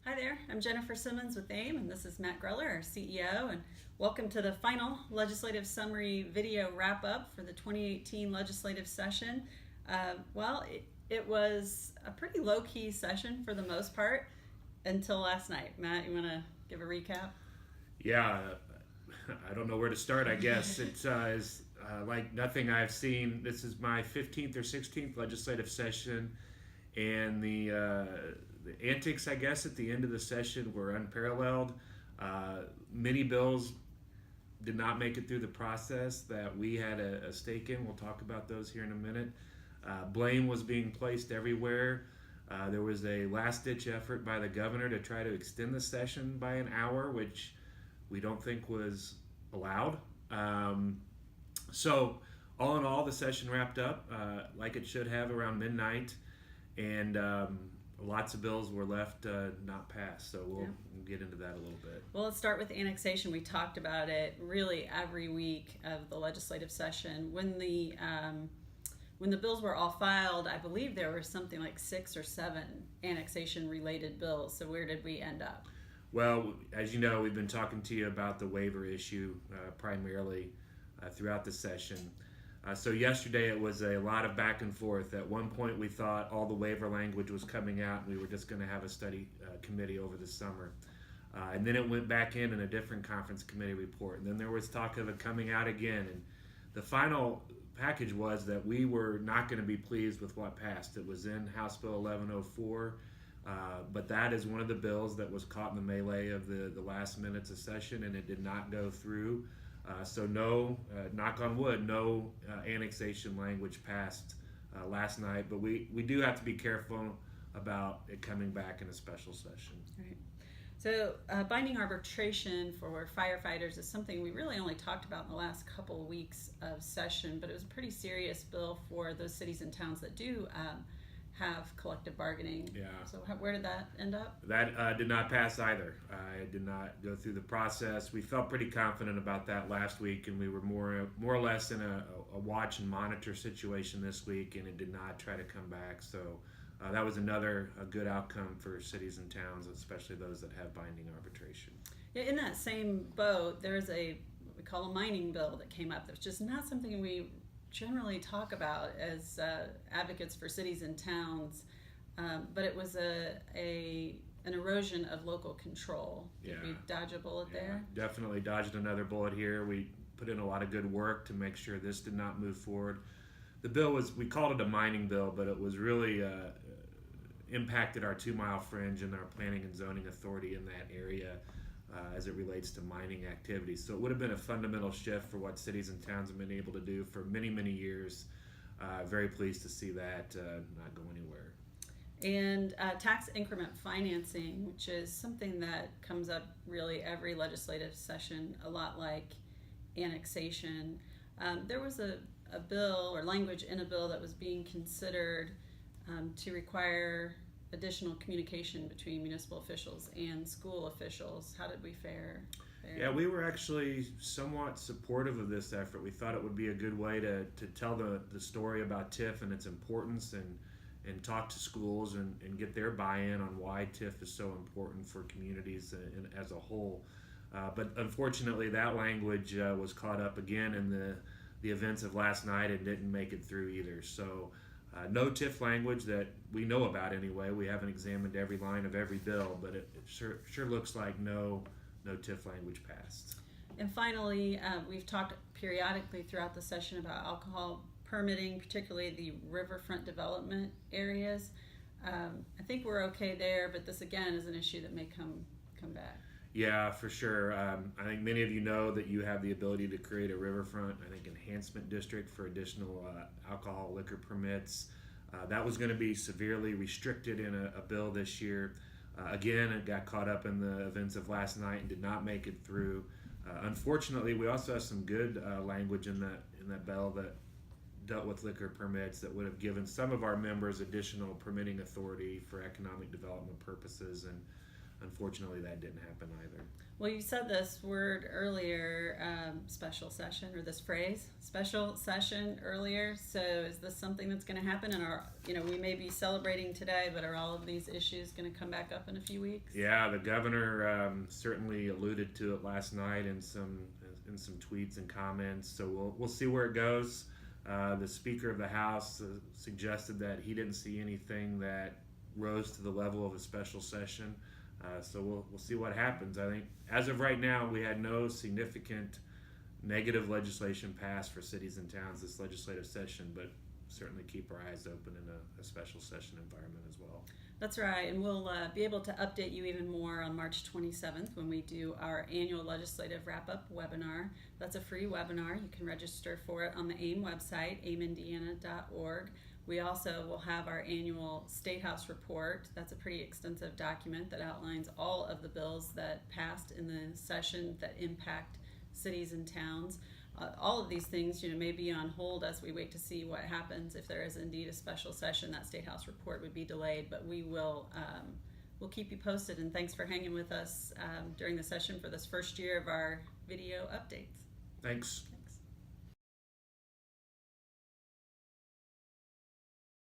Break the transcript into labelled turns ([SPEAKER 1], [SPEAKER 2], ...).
[SPEAKER 1] Hi there, I'm Jennifer Simmons with AIM, and this is Matt Greller, our CEO, and welcome to the final legislative summary video wrap-up for the 2018 legislative session. It was a pretty low-key session for the most part until last night. Matt, you want to give a recap?
[SPEAKER 2] Yeah, I don't know where to start, I guess. It's like nothing I've seen. This is my 15th or 16th legislative session, and the antics, I guess, at the end of the session were unparalleled. Many bills did not make it through the process that we had a stake in. We'll talk about those here in a minute. Blame was being placed everywhere. There was a last-ditch effort by the governor to try to extend the session by an hour, which we don't think was allowed. So, all in all, the session wrapped up like it should have around midnight, and lots of bills were left not passed. So we'll get into that a little bit.
[SPEAKER 1] Well, let's start with annexation. We talked about it really every week of the legislative session. When the bills were all filed, I believe there were something like 6 or 7 annexation-related bills. So where did we end up?
[SPEAKER 2] Well, as you know, we've been talking to you about the waiver issue primarily throughout the session. So yesterday it was a lot of back and forth. At one point we thought all the waiver language was coming out and we were just going to have a study committee over the summer. And then it went back in a different conference committee report. And then there was talk of it coming out again. And the final package was that we were not going to be pleased with what passed. It was in House Bill 1104. But that is one of the bills that was caught in the melee of the last minutes of session, and it did not go through. So no, knock on wood, no annexation language passed last night. But we do have to be careful about it coming back in a special session.
[SPEAKER 1] Right. So binding arbitration for firefighters is something we really only talked about in the last couple of weeks of session, but it was a pretty serious bill for those cities and towns that do have collective bargaining.
[SPEAKER 2] Yeah.
[SPEAKER 1] So where did that end up?
[SPEAKER 2] That did not pass either. It did not go through the process. We felt pretty confident about that last week, and we were more or less in a watch and monitor situation this week, and it did not try to come back. So that was another good outcome for cities and towns, especially those that have binding arbitration.
[SPEAKER 1] Yeah, in that same boat, there's what we call a mining bill that came up. That's just not something we generally talk about as advocates for cities and towns, but it was an erosion of local control. Did we dodge a bullet there?
[SPEAKER 2] Definitely dodged another bullet here. We put in a lot of good work to make sure this did not move forward. The bill we called it a mining bill, but it was really impacted our 2-mile fringe and our planning and zoning authority in that area as it relates to mining activities. So it would have been a fundamental shift for what cities and towns have been able to do for many, many years. Very pleased to see that not go anywhere.
[SPEAKER 1] And tax increment financing, which is something that comes up really every legislative session, a lot like annexation. There was a bill or language in a bill that was being considered to require additional communication between municipal officials and school officials. How did we fare there?
[SPEAKER 2] Yeah, we were actually somewhat supportive of this effort. We thought it would be a good way to tell the story about TIF and its importance and talk to schools and get their buy-in on why TIF is so important for communities as a whole. But unfortunately, that language was caught up again in the events of last night and didn't make it through either. So no TIF language that we know about anyway. We haven't examined every line of every bill, but it sure looks like no TIF language passed.
[SPEAKER 1] And finally, we've talked periodically throughout the session about alcohol permitting, particularly the riverfront development areas. I think we're okay there, but this again is an issue that may come back.
[SPEAKER 2] Yeah, for sure. I think many of you know that you have the ability to create a riverfront, enhancement district for additional alcohol liquor permits. That was going to be severely restricted in a bill this year. Again, it got caught up in the events of last night and did not make it through. Unfortunately, we also have some good language in that bill that dealt with liquor permits that would have given some of our members additional permitting authority for economic development purposes. And unfortunately, that didn't happen either.
[SPEAKER 1] Well, you said this word earlier, special session, or this phrase, special session earlier. So is this something that's going to happen? And we may be celebrating today, but are all of these issues going to come back up in a few weeks?
[SPEAKER 2] Yeah, the governor certainly alluded to it last night in some tweets and comments. So we'll see where it goes. The Speaker of the House suggested that he didn't see anything that rose to the level of a special session. So we'll see what happens. I think as of right now, we had no significant negative legislation passed for cities and towns this legislative session, but certainly keep our eyes open in a special session environment as well.
[SPEAKER 1] That's right, and we'll be able to update you even more on March 27th when we do our annual legislative wrap-up webinar. That's a free webinar. You can register for it on the AIM website, aimindiana.org. We also will have our annual State House report. That's a pretty extensive document that outlines all of the bills that passed in the session that impact cities and towns. All of these things, may be on hold as we wait to see what happens. If there is indeed a special session, that State House report would be delayed, but we will we'll keep you posted. And thanks for hanging with us during the session for this first year of our video updates.
[SPEAKER 2] Thanks.